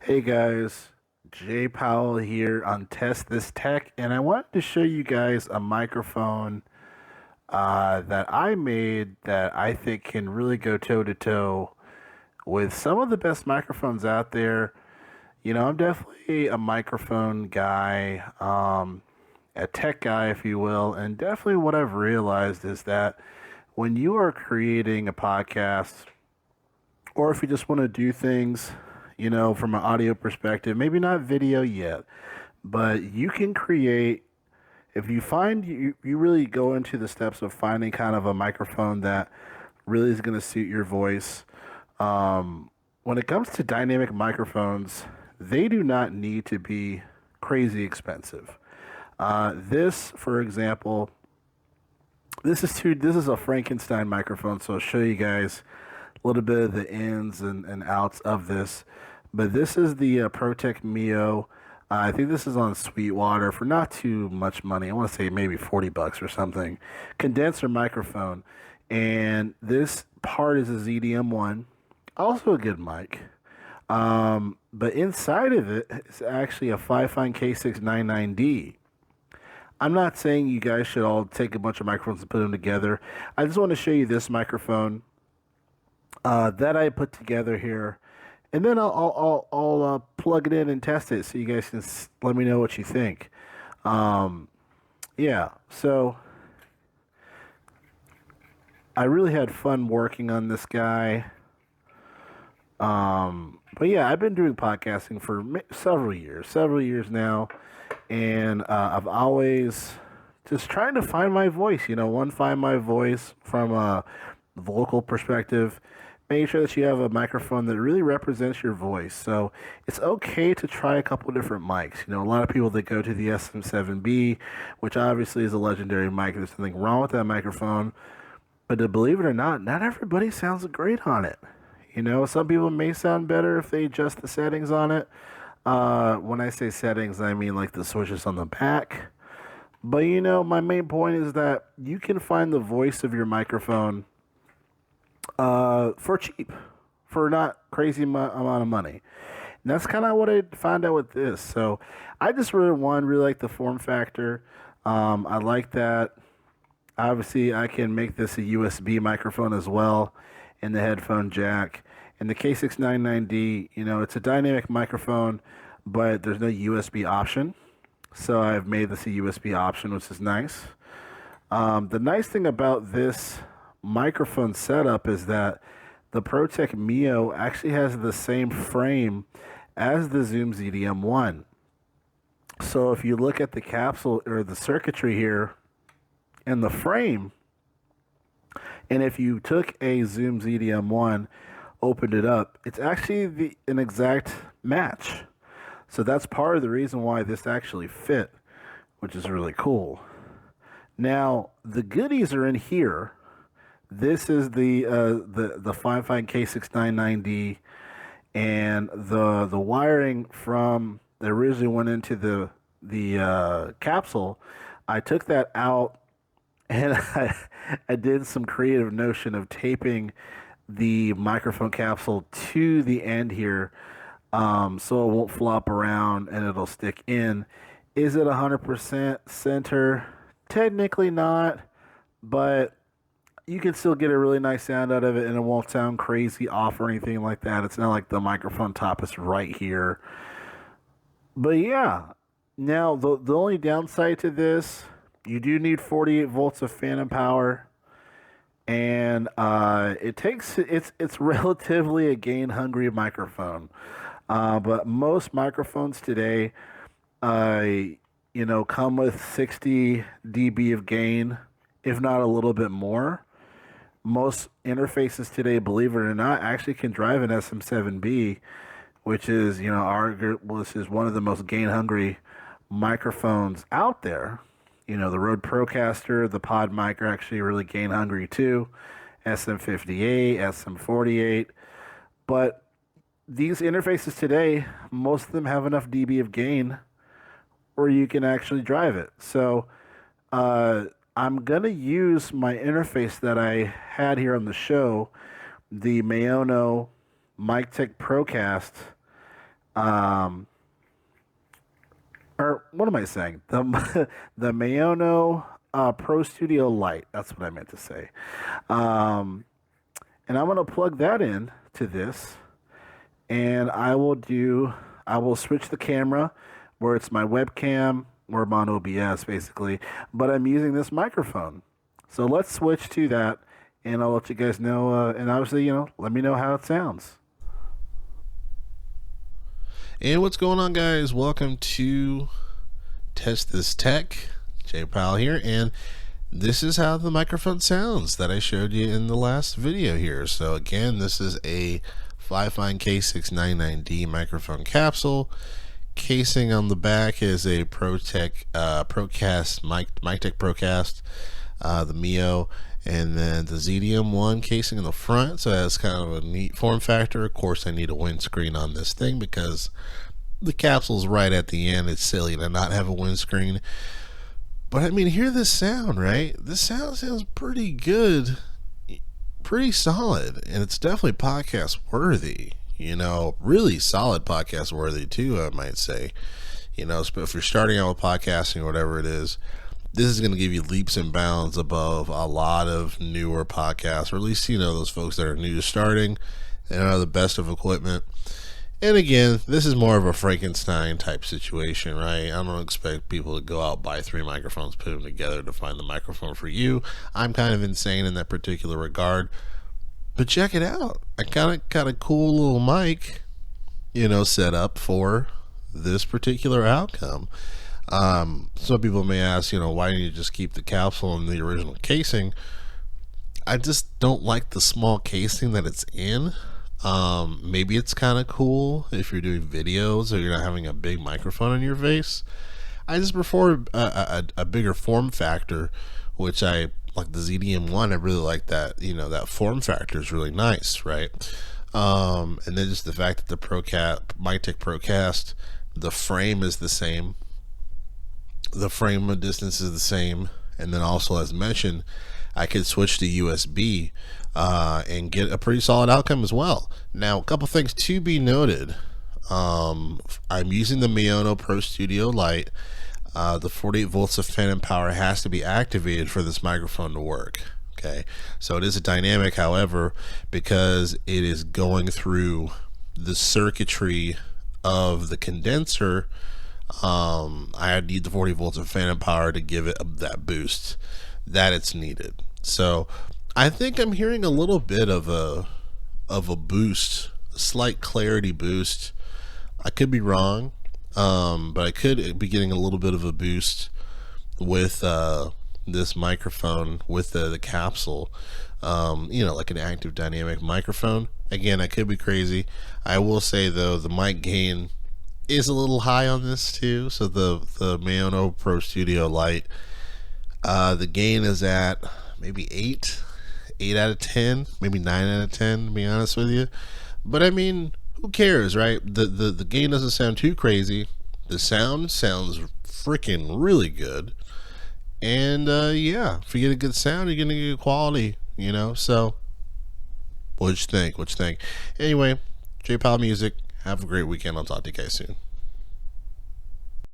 Hey guys, Jay Powell here on Test This Tech, and I wanted to show you guys a microphone that I made that I think can really go toe to toe with some of the best microphones out there. I'm definitely a microphone guy, a tech guy, if you will, and definitely what I've realized is that when you are creating a podcast, or if you just want to do things, from an audio perspective, maybe not video yet, but you can create, if you find you really go into the steps of finding kind of a microphone that really is going to suit your voice. When it comes to dynamic microphones, they do not need to be crazy expensive. This, for example, this is a Frankenstein microphone, so I'll show you guys a little bit of the ins and outs of this. But this is the ProTech Mio. I think this is on Sweetwater for not too much money. I want to say maybe $40 or something. Condenser microphone, and this part is a ZDM1, also a good mic. But inside of it is actually a Fifine K699D. I'm not saying you guys should all take a bunch of microphones and put them together. I just want to show you this microphone that I put together here, and then I'll plug it in and test it so you guys can let me know what you think. Yeah, so I really had fun working on this guy. But yeah, I've been doing podcasting for several years now, and I've always just trying to find my voice. Find my voice from a vocal perspective. Make sure that you have a microphone that really represents your voice. So it's okay to try a couple different mics. A lot of people that go to the SM7B, which obviously is a legendary mic. There's nothing wrong with that microphone, but to believe it or not everybody sounds great on it. Some people may sound better if they adjust the settings on it. When I say settings, I mean like the switches on the back. But my main point is that you can find the voice of your microphone for cheap, for not crazy amount of money. And that's kind of what I found out with this. So I just really like the form factor. I like that. Obviously, I can make this a USB microphone as well in the headphone jack. And the K699D, it's a dynamic microphone, but there's no USB option. So I've made this a USB option, which is nice. The nice thing about this microphone setup is that the ProTech Mio actually has the same frame as the Zoom ZDM1. So if you look at the capsule or the circuitry here and the frame, and if you took a Zoom ZDM1, opened it up, it's actually an exact match. So that's part of the reason why this actually fit, which is really cool. Now, the goodies are in here. This is the Fifine K699D, and the wiring from that originally went into the capsule. I took that out, and I did some creative notion of taping the microphone capsule to the end here, so it won't flop around and it'll stick in. Is it 100% center? Technically not, but you can still get a really nice sound out of it, and it won't sound crazy off or anything like that. It's not like the microphone top is right here. But yeah, now the only downside to this, you do need 48 volts of phantom power, and it's relatively a gain hungry microphone. But most microphones today, come with 60 dB of gain, if not a little bit more. Most interfaces today, believe it or not, actually can drive an SM7B, which is, this is one of the most gain hungry microphones out there. The Rode Procaster, the Pod mic are actually really gain hungry too. SM58, SM48. But these interfaces today, most of them have enough dB of gain where you can actually drive it. So I'm going to use my interface that I had here on the show, the Mayono MicTech Procast. Um, or what am I saying? The the Mayono Pro Studio Lite. That's what I meant to say. Um, and I'm gonna plug that in to this, and I will switch the camera where it's my webcam or I'm on OBS basically, but I'm using this microphone. So let's switch to that, and I'll let you guys know. And obviously, let me know how it sounds. And what's going on, guys? Welcome to Test This Tech. J Powell here, and this is how the microphone sounds that I showed you in the last video here. So again, this is a Flyfine K699D microphone capsule. Casing on the back is a ProTech Procast MicTech Procast, the Mio, and then the ZDM1 casing in the front. So that's kind of a neat form factor. Of course, I need a windscreen on this thing because the capsule's right at the end. It's silly to not have a windscreen. But I mean, hear this sound, right? This sounds pretty good, pretty solid, and it's definitely podcast worthy. Really solid podcast worthy too, I might say. If you're starting out with podcasting or whatever it is, this is going to give you leaps and bounds above a lot of newer podcasts, or at least, those folks that are new to starting and are the best of equipment. And again, this is more of a Frankenstein type situation, right? I don't expect people to go out, buy 3 microphones, put them together to find the microphone for you. I'm kind of insane in that particular regard. But check it out. I got a cool little mic, set up for this particular outcome. Some people may ask, why didn't you just keep the capsule in the original casing? I just don't like the small casing that it's in. Maybe it's kind of cool if you're doing videos or you're not having a big microphone in your face. I just prefer a bigger form factor, which I like the ZDM1. I really like that. That form factor is really nice, right? And then just the fact that the MicTech Procast, the frame is the same. The frame distance is the same, and then also, as mentioned, I could switch to USB and get a pretty solid outcome as well. Now, a couple things to be noted. I'm using the Mayono Pro Studio Lite. The 48 volts of phantom power has to be activated for this microphone to work. Okay, so it is a dynamic, however, because it is going through the circuitry of the condenser. I need the 40 volts of phantom power to give it that boost that it's needed. So I think I'm hearing a little bit of a boost, a slight clarity boost. I could be wrong, but I could be getting a little bit of a boost with this microphone, with the capsule. Like an active dynamic microphone. Again, I could be crazy. I will say though, the mic gain is a little high on this too. So the Mayono Pro Studio Lite, the gain is at maybe 8 out of 10, maybe 9 out of 10, to be honest with you. But I mean, who cares, right? The gain doesn't sound too crazy. The sound sounds freaking really good. And yeah, if you get a good sound, you're gonna get quality, So what you think? Anyway, J Powell Music. Have a great weekend. I'll talk to you guys soon.